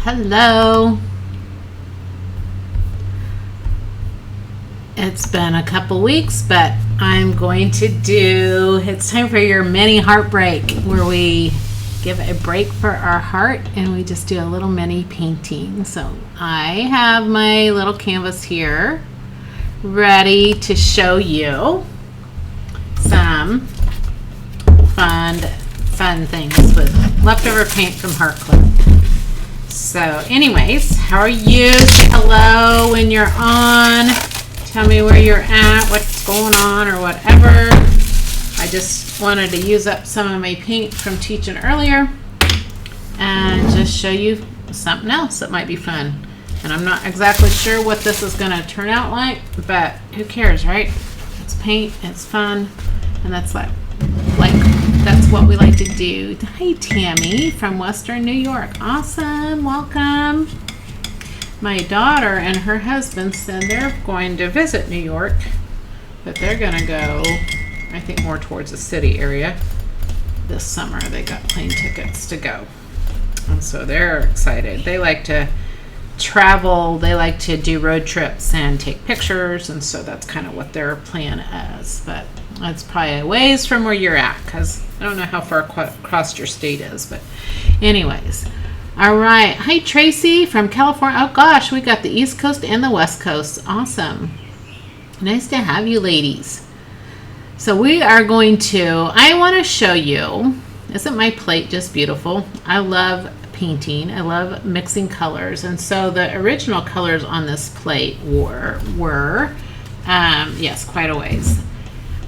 Hello. It's been a couple weeks, but I'm going to do, it's time for your mini heartbreak, where we give a break for our heart and we just do a little mini painting. So I have my little canvas here ready to show you some fun things with leftover paint from Heart Club. So anyways, how are you? Say hello when you're on. Tell me where you're at, what's going on, or whatever. I just wanted to use up some of my paint from teaching earlier and just show you something else that might be fun. And I'm not exactly sure what this is going to turn out like, but who cares, right? It's paint, it's fun, and that's that's what we like to do. Hi, Tammy from Western New York. Awesome, welcome. My daughter and her husband said they're going to visit New York, but they're going to go, I think, more towards the city area this summer. They got plane tickets to go, and so they're excited. They like to travel, they like to do road trips and take pictures, and so that's kind of what their plan is. But that's probably a ways from where you're at, because I don't know how far across your state is. But anyways, all right. Hi, Tracy from California. Oh gosh, we got the East Coast and the West Coast. Awesome. Nice to have you ladies. So we are going to, I want to show you, isn't my plate just beautiful? I love painting. I love mixing colors. And so the original colors on this plate were yes, quite a ways.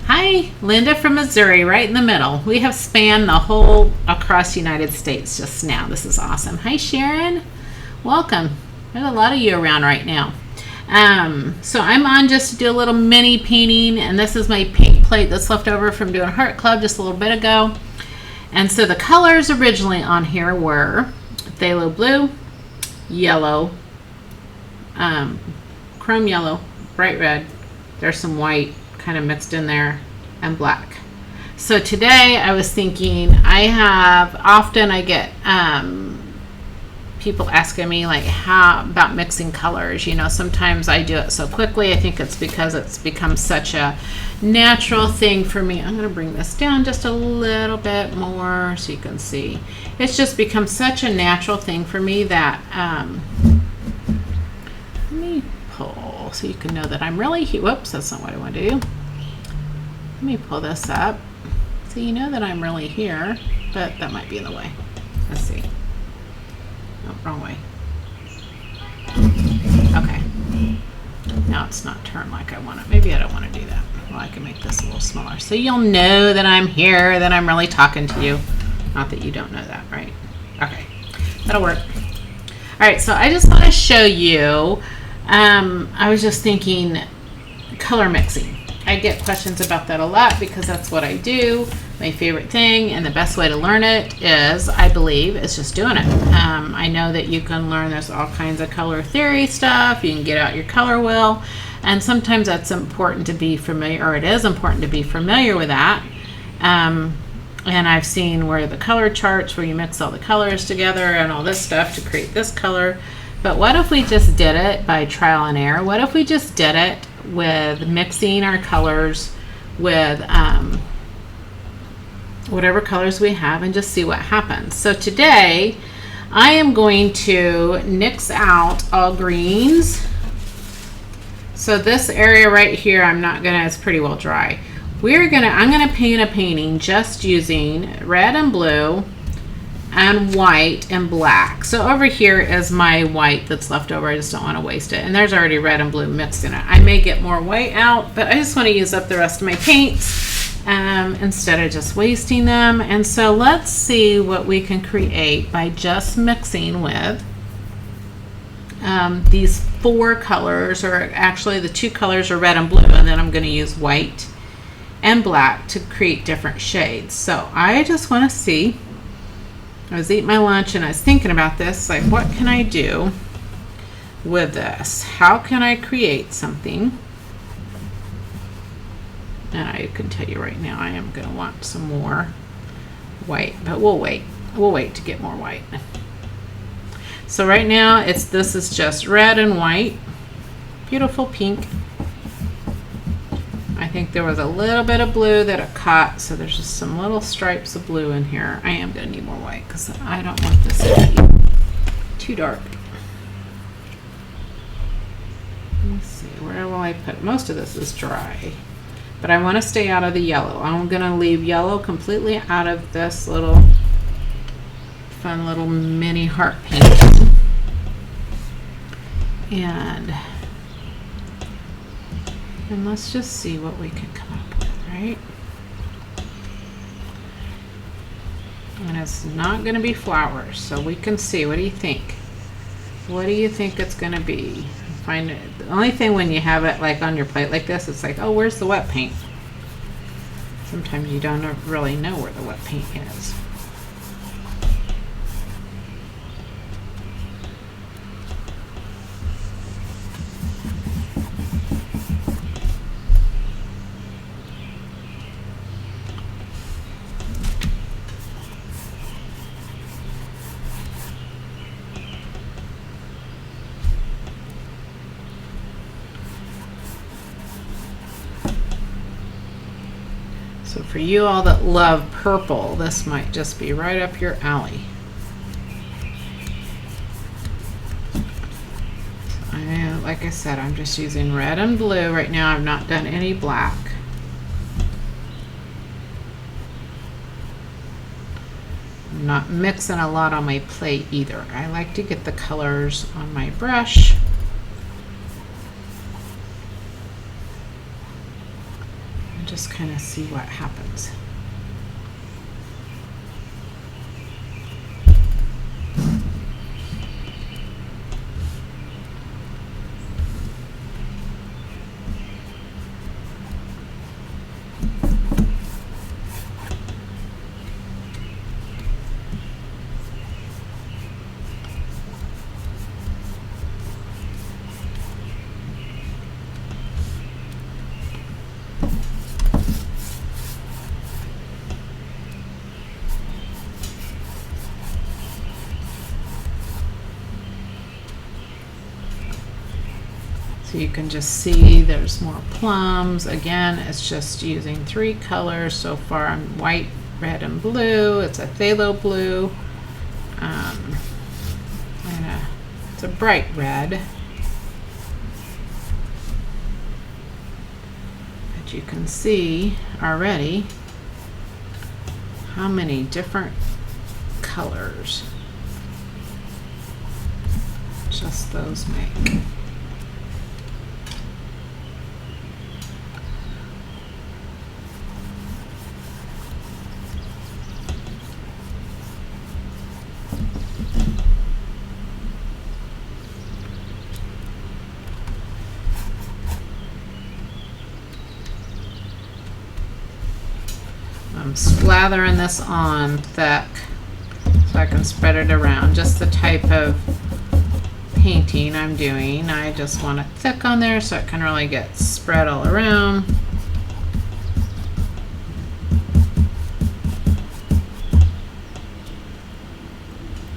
Hi, Linda from Missouri, right in the middle. We have spanned the whole across the United States just now. This is awesome. Hi, Sharon. Welcome. There's a lot of you around right now. So I'm on just to do a little mini painting, and this is my paint plate that's left over from doing Heart Club just a little bit ago. And so the colors originally on here were phthalo blue, yellow, chrome yellow, bright red. There's some white kind of mixed in there, and black. So today I was thinking, I get people asking me like, how about mixing colors? You know, sometimes I do it so quickly. I think it's because it's become such a natural thing for me. I'm going to bring this down just a little bit more so you can see. It's just become such a natural thing for me that let me pull so you can know that I'm really whoops, that's not what I want to do. Let me pull this up so you know that I'm really here, but that might be in the way. Let's see. Oh, wrong way. Okay. Now it's not turned like I want it. Maybe I don't want to do that. Well, I can make this a little smaller so you'll know that I'm here, that I'm really talking to you. Not that you don't know that, right? Okay. That'll work. All right, so I just want to show you, I was just thinking color mixing. I get questions about that a lot because that's what I do. My favorite thing and the best way to learn it is, I believe, is just doing it. I know that you can learn, there's all kinds of color theory stuff. You can get out your color wheel, and sometimes that's important to be familiar, or it is important to be familiar with that. And I've seen where the color charts, where you mix all the colors together and all this stuff to create this color. But what if we just did it by trial and error? What if we just did it with mixing our colors with whatever colors we have and just see what happens? So today I am going to nix out all greens. So this area right here, it's pretty well dry. I'm gonna paint a painting just using red and blue and white and black. So over here is my white that's left over. I just don't want to waste it. And there's already red and blue mixed in it. I may get more white out, but I just want to use up the rest of my paints instead of just wasting them. And so let's see what we can create by just mixing with these four colors, or actually the two colors are red and blue, and then I'm going to use white and black to create different shades. So I just want to see, I was eating my lunch and I was thinking about this, like, what can I do with this? How can I create something? And I can tell you right now, I am going to want some more white, but we'll wait. We'll wait to get more white. So right now this is just red and white. Beautiful pink. I think there was a little bit of blue that it caught, so there's just some little stripes of blue in here. I am going to need more white because I don't want this to be too dark. Let's see, where will I put it? Most of this is dry, but I want to stay out of the yellow. I'm going to leave yellow completely out of this little fun little mini heart paint. And let's just see what we can come up with, right? And it's not going to be flowers, so we can see. What do you think? What do you think it's going to be? Find it. The only thing when you have it like on your plate like this, it's like, oh, where's the wet paint? Sometimes you don't really know where the wet paint is. So for you all that love purple, this might just be right up your alley. Like I said, I'm just using red and blue right now. I've not done any black. I'm not mixing a lot on my plate either. I like to get the colors on my brush. Just kind of see what happens. So you can just see there's more plums. Again, it's just using 3 colors so far. I'm white, red, and blue. It's a phthalo blue. It's a bright red. But you can see already how many different colors just those make. I'm slathering this on thick so I can spread it around. Just the type of painting I'm doing. I just want it thick on there so it can really get spread all around.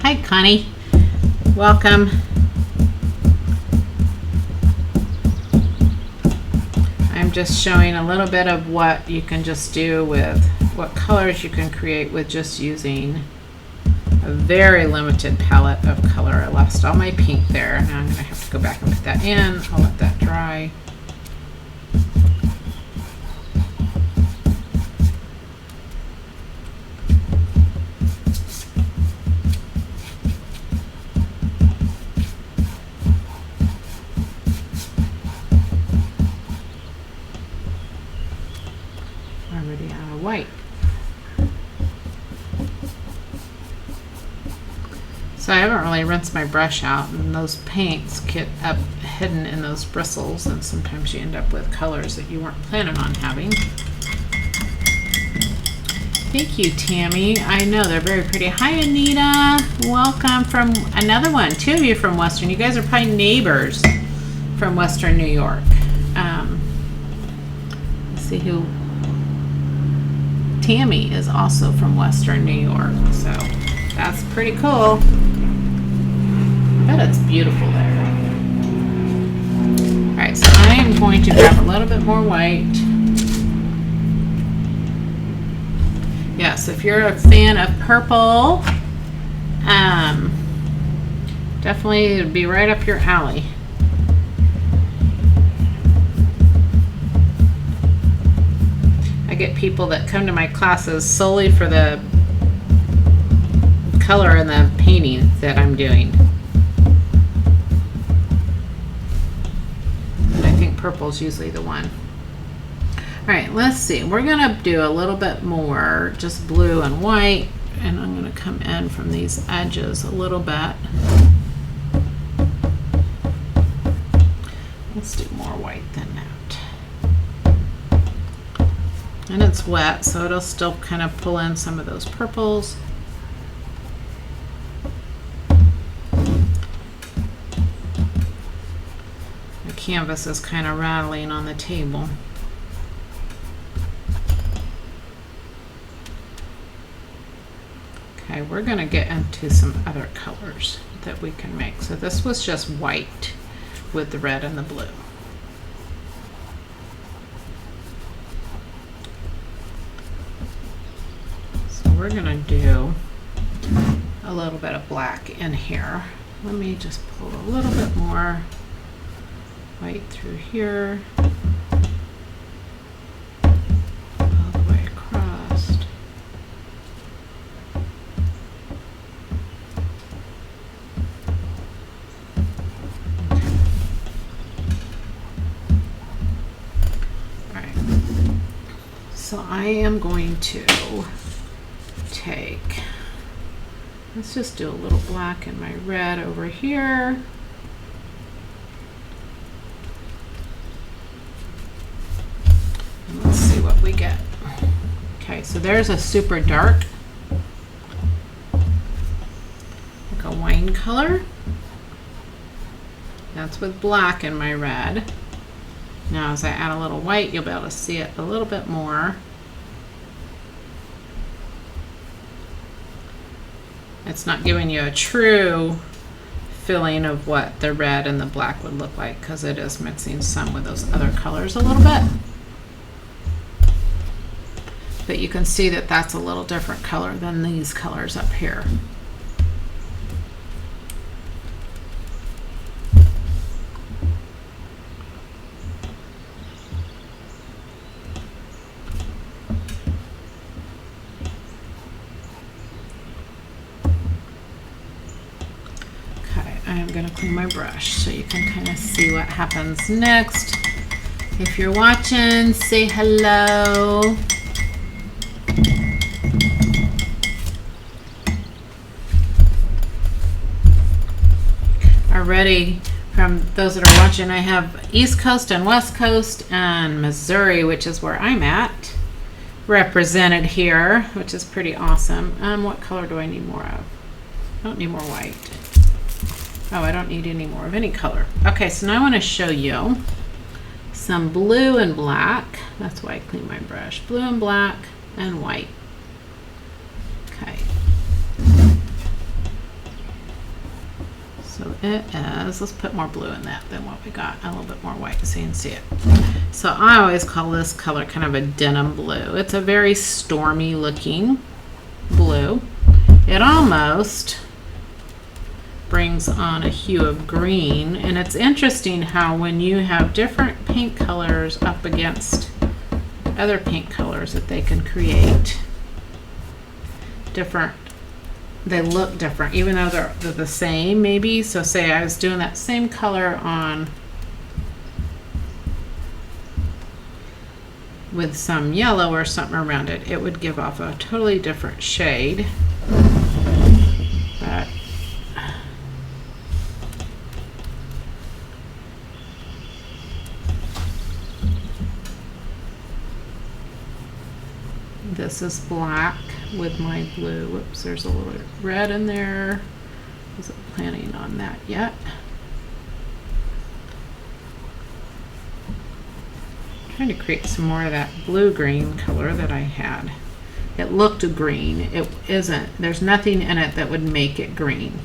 Hi, Connie. Welcome. I'm just showing a little bit of what you can just do with what colors you can create with just using a very limited palette of color. I lost all my pink there. Now I'm going to have to go back and put that in. I'll let that dry. Already out of white. So I haven't really rinsed my brush out, and those paints get up hidden in those bristles, and sometimes you end up with colors that you weren't planning on having. Thank you, Tammy. I know they're very pretty. Hi, Anita. Welcome from another one. 2 of you from Western. You guys are probably neighbors from Western New York. Let's see who. Tammy is also from Western New York, so that's pretty cool. it's beautiful there. All right, so I am going to grab a little bit more white. Yes, if you're a fan of purple, definitely it'd be right up your alley. I get people that come to my classes solely for the color and the painting that I'm doing. I think purple's usually the one. All right, let's see. We're gonna do a little bit more, just blue and white, and I'm gonna come in from these edges a little bit. Let's do more white than that. And it's wet, so it'll still kind of pull in some of those purples. The canvas is kind of rattling on the table. Okay, we're going to get into some other colors that we can make. So this was just white with the red and the blue. So we're going to do a little bit of black in here. Let me just pull a little bit more white through here. So I am going to take, let's just do a little black in my red over here. And let's see what we get. Okay, so there's a super dark, like a wine color. That's with black in my red. Now as I add a little white, you'll be able to see it a little bit more. It's not giving you a true feeling of what the red and the black would look like because it is mixing some with those other colors a little bit. But you can see that that's a little different color than these colors up here. I'm going to clean my brush so you can kind of see what happens next. If you're watching, say hello. Already, from those that are watching, I have East Coast and West Coast and Missouri, which is where I'm at, represented here, which is pretty awesome. What color do I need more of? I don't need more white. Oh, I don't need any more of any color. Okay, so now I want to show you some blue and black. That's why I clean my brush. Blue and black and white. Okay. So it is, let's put more blue in that than what we got. A little bit more white so you can see it. So I always call this color kind of a denim blue. It's a very stormy looking blue. It almost brings on a hue of green, and it's interesting how when you have different paint colors up against other paint colors that they can create different, they look different even though they're the same maybe. So say I was doing that same color on with some yellow or something around it, it would give off a totally different shade. But this is black with my blue. Whoops, there's a little red in there. Wasn't planning on that yet. I'm trying to create some more of that blue-green color that I had. It looked green. It isn't. There's nothing in it that would make it green.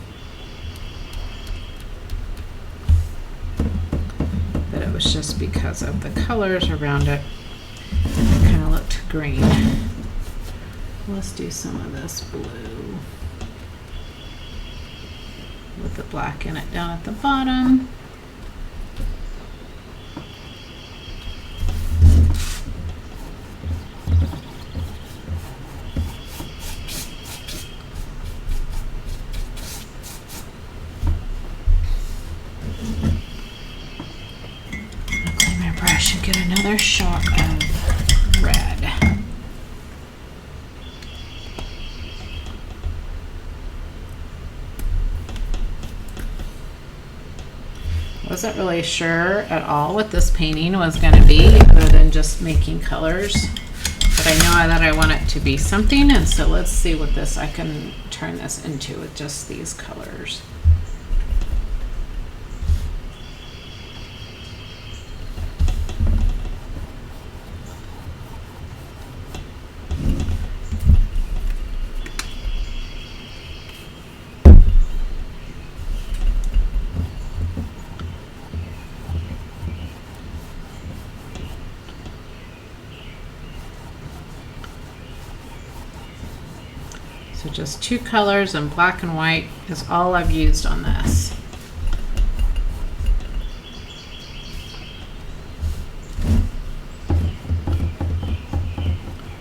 was just because of the colors around it. It kind of looked green. Let's do some of this blue with the black in it down at the bottom. Get another shot of red. Wasn't really sure at all what this painting was going to be other than just making colors, but I know that I want it to be something, and so let's see what this I can turn this into with just these colors. So just two colors, and black and white is all I've used on this.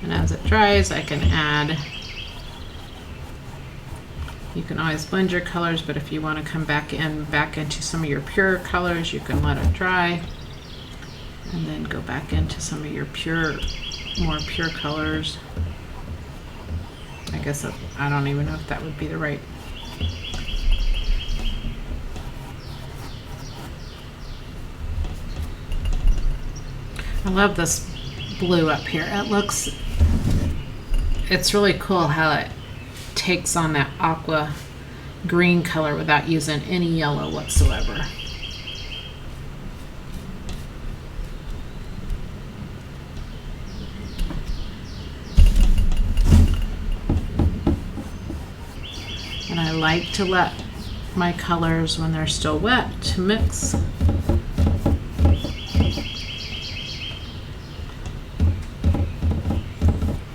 And as it dries, I can add, you can always blend your colors, but if you want to come back into some of your pure colors, you can let it dry and then go back into some of your more pure colors. I guess I don't even know if that would be the right. I love this blue up here. It's really cool how it takes on that aqua green color without using any yellow whatsoever. And I like to let my colors, when they're still wet, to mix.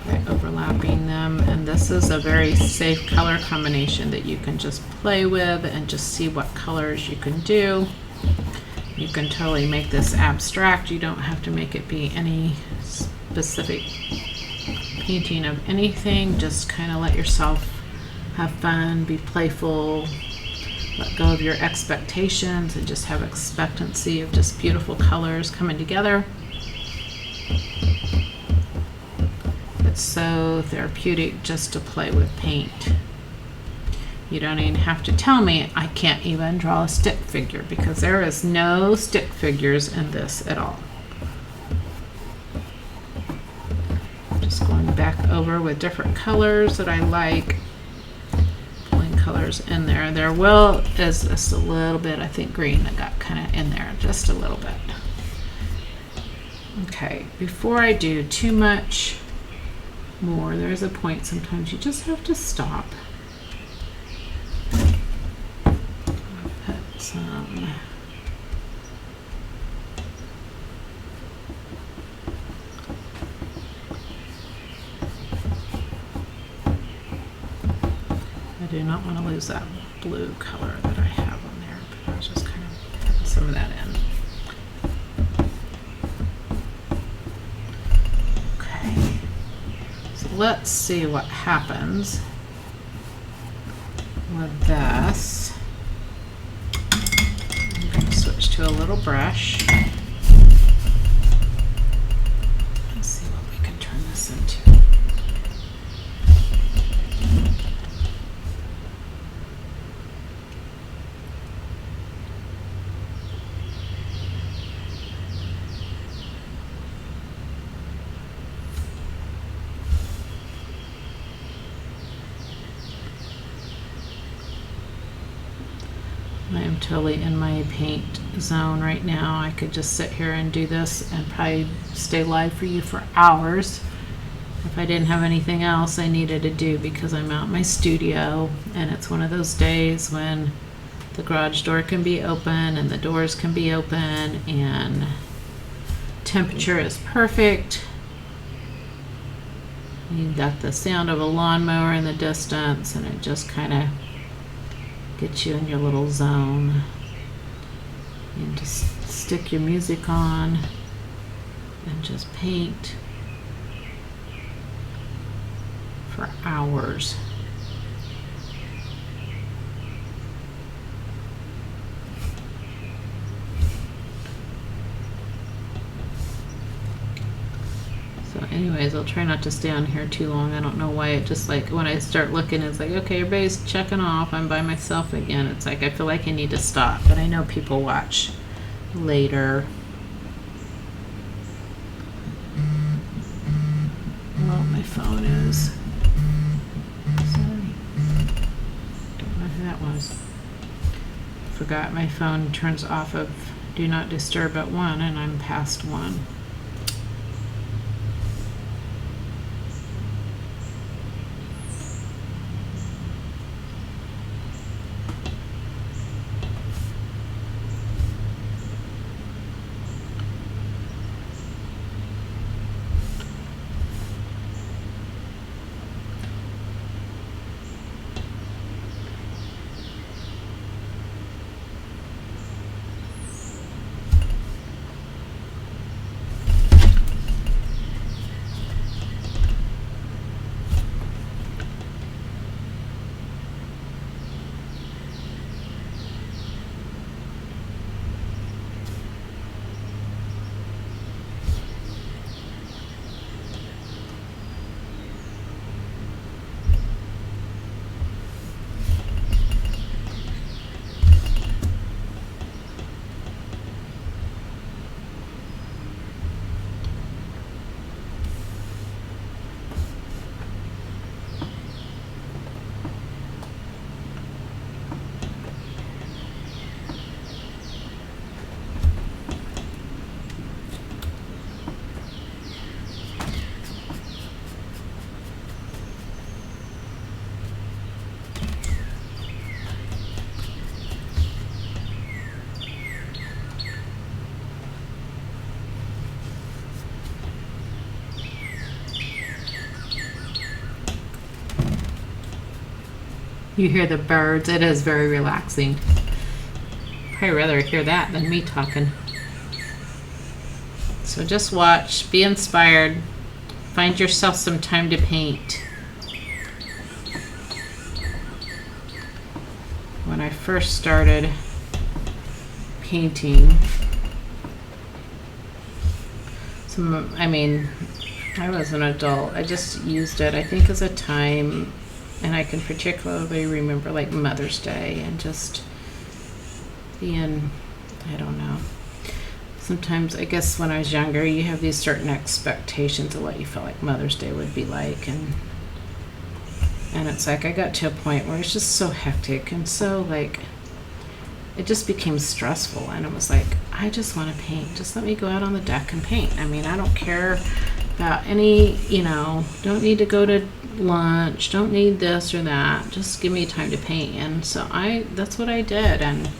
By overlapping them, and this is a very safe color combination that you can just play with and just see what colors you can do. You can totally make this abstract. You don't have to make it be any specific painting of anything. Just kind of let yourself have fun, be playful, let go of your expectations, and just have expectancy of just beautiful colors coming together. It's so therapeutic just to play with paint. You don't even have to tell me I can't even draw a stick figure, because there is no stick figures in this at all. Just going back over with different colors that I like. Colors in there. There is just a little bit, I think, green that got kind of in there, just a little bit. Okay, before I do too much more, there's a point sometimes you just have to stop. I'll put some I do not want to lose that blue color that I have on there, but I was just kind of putting some of that in. Okay, so let's see what happens with this. I'm going to switch to a little brush. Let's see what we can turn this into. I am totally in my paint zone right now. I could just sit here and do this and probably stay live for you for hours if I didn't have anything else I needed to do, because I'm out in my studio and it's one of those days when the garage door can be open and the doors can be open and temperature is perfect. You've got the sound of a lawnmower in the distance and it just kind of gets you in your little zone. And just stick your music on and just paint for hours. So anyways, I'll try not to stay on here too long. I don't know why it just like when I start looking it's like, okay, everybody's checking off, I'm by myself again. It's like I feel like I need to stop, but I know people watch later. Oh, my phone is. Sorry. Don't know who that was. Forgot my phone turns off of do not disturb at 1 and I'm past 1. You hear the birds. It is very relaxing. I'd rather hear that than me talking. So just watch, be inspired, find yourself some time to paint. When I first started painting, I was an adult. I just used it, I think, as a time. And I can particularly remember like Mother's Day and just being, I don't know. Sometimes, I guess when I was younger, you have these certain expectations of what you felt like Mother's Day would be like. And it's like I got to a point where it's just so hectic and so like, it just became stressful. And it was like, I just want to paint. Just let me go out on the deck and paint. I mean, I don't care about any, don't need to go to lunch, don't need this or that, just give me time to paint. And so that's what I did. And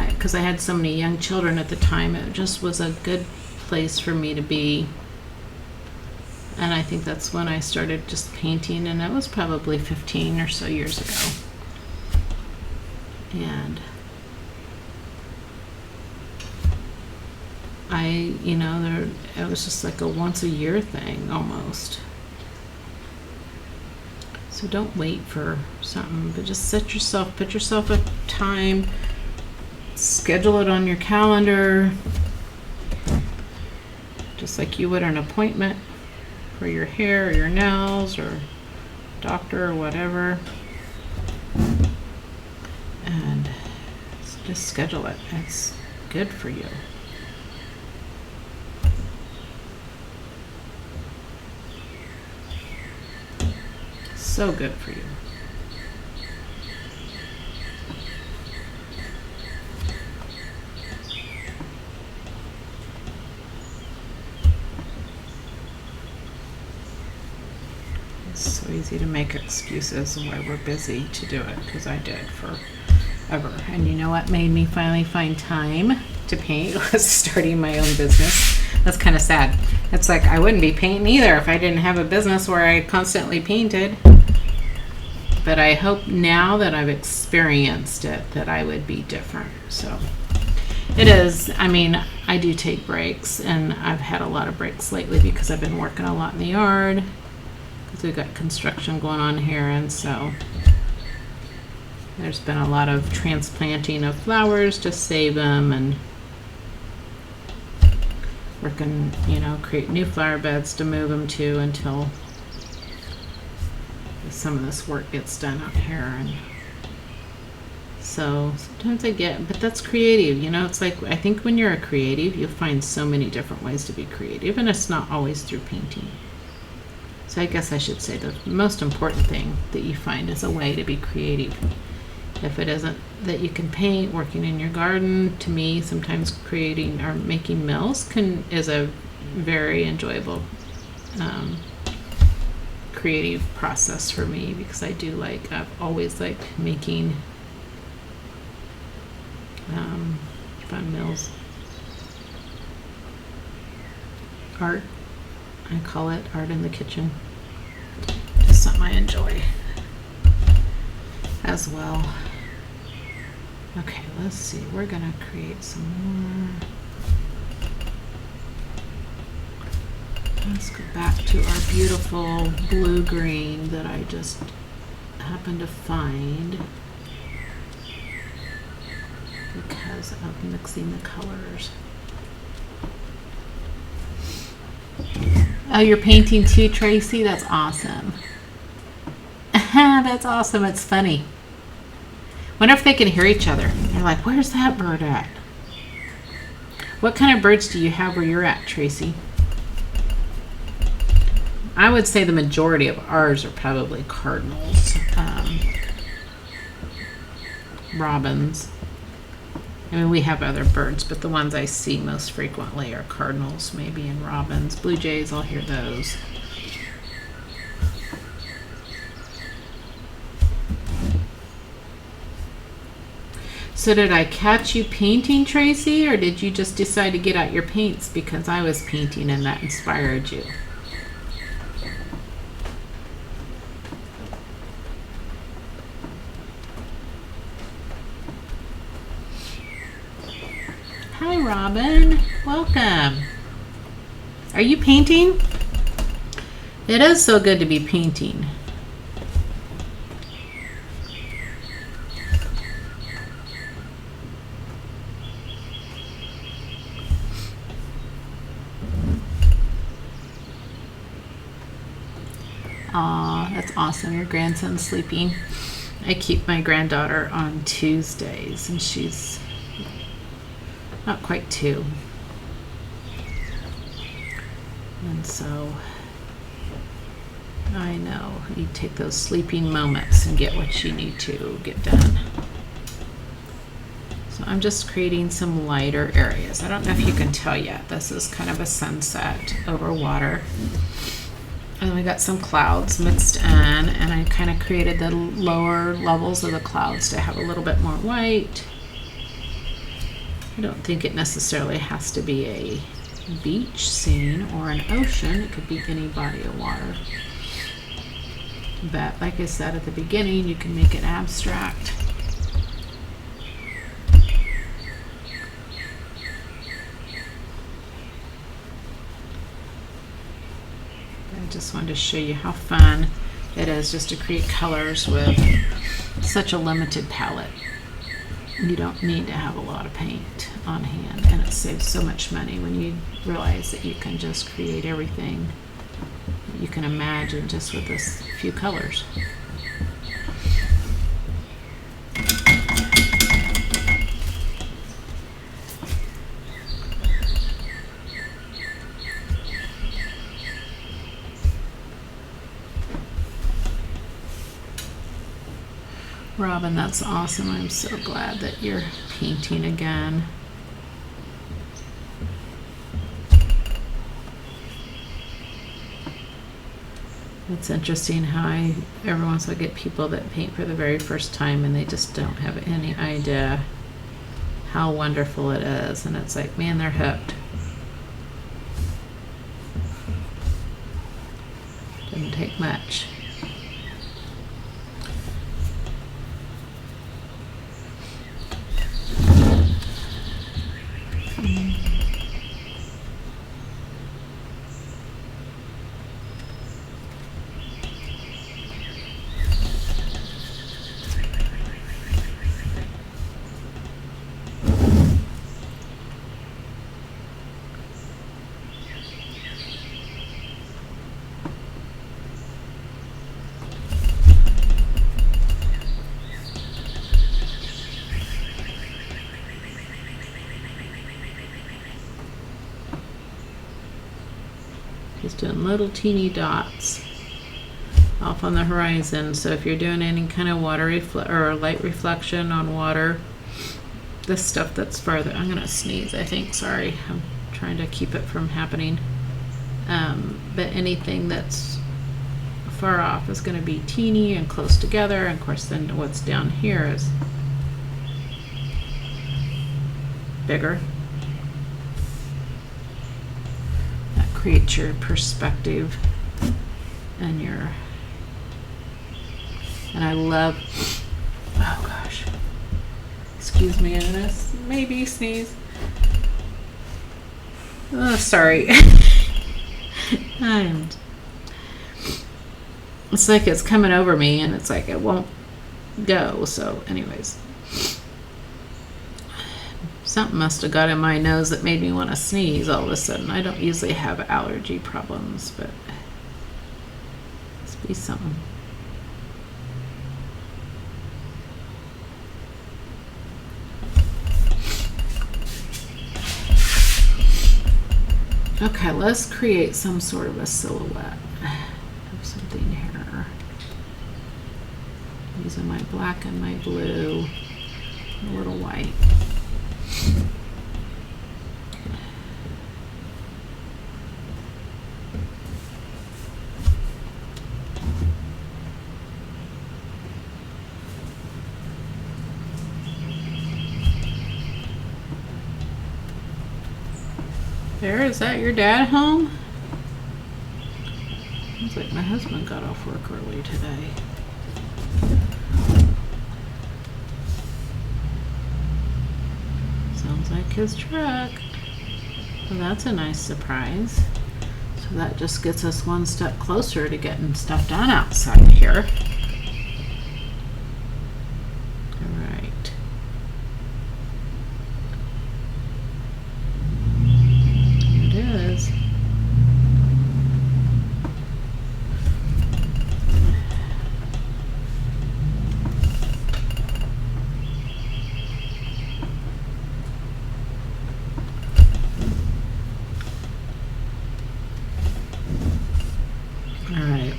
because I had so many young children at the time, it just was a good place for me to be. And I think that's when I started just painting, and that was probably 15 or so years ago. And it was just like a once a year thing almost. So don't wait for something, but just put yourself a time, schedule it on your calendar, just like you would an appointment for your hair or your nails or doctor or whatever. And just schedule it. It's good for you. So good for you. It's so easy to make excuses when we're busy to do it, because I did for ever. And you know what made me finally find time to paint was starting my own business. That's kind of sad. It's like I wouldn't be painting either if I didn't have a business where I constantly painted. But I hope now that I've experienced it that I would be different. So it is, I mean, I do take breaks, and I've had a lot of breaks lately because I've been working a lot in the yard because we've got construction going on here, and so there's been a lot of transplanting of flowers to save them, and working, you know, create new flower beds to move them to until some of this work gets done out here. And so sometimes I get, but that's creative, you know. It's like, I think when you're a creative, you'll find so many different ways to be creative, and it's not always through painting. So I guess I should say the most important thing that you find is a way to be creative. If it isn't that you can paint, working in your garden, to me, sometimes creating or making meals is a very enjoyable creative process for me, because I've always liked making fun meals. Art, I call it art in the kitchen. Just something I enjoy as well. Okay, let's see. We're gonna create some more. Let's go back to our beautiful blue-green that I just happened to find because of mixing the colors. Oh, you're painting too, Tracy? That's awesome. That's awesome. It's funny. Wonder if they can hear each other. They're like, where's that bird at? What kind of birds do you have where you're at, Tracy? I would say the majority of ours are probably cardinals, robins. I mean, we have other birds, but the ones I see most frequently are cardinals, maybe, and robins. Blue jays, I'll hear those. So did I catch you painting, Tracy, or did you just decide to get out your paints because I was painting and that inspired you? Hi, Robin. Welcome. Are you painting? It is so good to be painting. Aw, that's awesome. Your grandson's sleeping. I keep my granddaughter on Tuesdays, and she's not quite 2. And so I know you take those sleeping moments and get what you need to get done. So I'm just creating some lighter areas. I don't know if you can tell yet. This is kind of a sunset over water. And then we got some clouds mixed in, and I kind of created the lower levels of the clouds to have a little bit more white. I don't think it necessarily has to be a beach scene or an ocean. It could be any body of water. But like I said at the beginning, you can make it abstract. I just wanted to show you how fun it is just to create colors with such a limited palette. You don't need to have a lot of paint on hand, and it saves so much money when you realize that you can just create everything you can imagine just with this few colors. Robin, that's awesome. I'm so glad that you're painting again. It's interesting how every once in a while get people that paint for the very first time and they just don't have any idea how wonderful it is. And it's like, man, they're hooked. Didn't take much. Just doing little teeny dots off on the horizon. So if you're doing any kind of water or light reflection on water, this stuff that's farther, I'm gonna sneeze, I think, sorry, I'm trying to keep it from happening. But anything that's far off is going to be teeny and close together, and of course then what's down here is bigger. That creates your perspective and I love, oh gosh, excuse me, I'm gonna maybe sneeze. Oh, sorry. It's like it's coming over me and it's like it won't go. So anyways, something must have got in my nose that made me want to sneeze all of a sudden. I don't usually have allergy problems, but must be something. Okay, let's create some sort of a silhouette of something here. Using my black and my blue, a little white. There, is that your dad home? Looks like my husband got off work early today. Sounds like his truck. Well, that's a nice surprise. So that just gets us one step closer to getting stuff done outside here.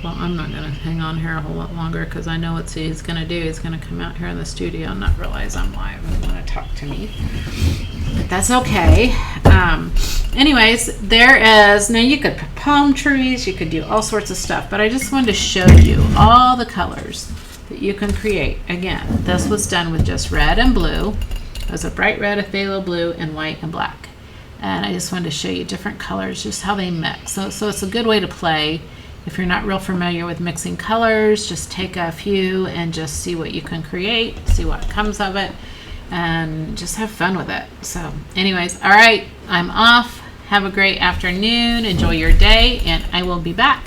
Well, I'm not going to hang on here a whole lot longer because I know what he's going to do. He's going to come out here in the studio and not realize I'm live and want to talk to me. But that's okay. Anyways, there is, now you could put palm trees, you could do all sorts of stuff, but I just wanted to show you all the colors that you can create. Again, this was done with just red and blue. It was a bright red, a phthalo blue, and white and black. And I just wanted to show you different colors, just how they mix. So it's a good way to play. If you're not real familiar with mixing colors, just take a few and just see what you can create, see what comes of it, and just have fun with it. So anyways, all right, I'm off. Have a great afternoon. Enjoy your day, and I will be back.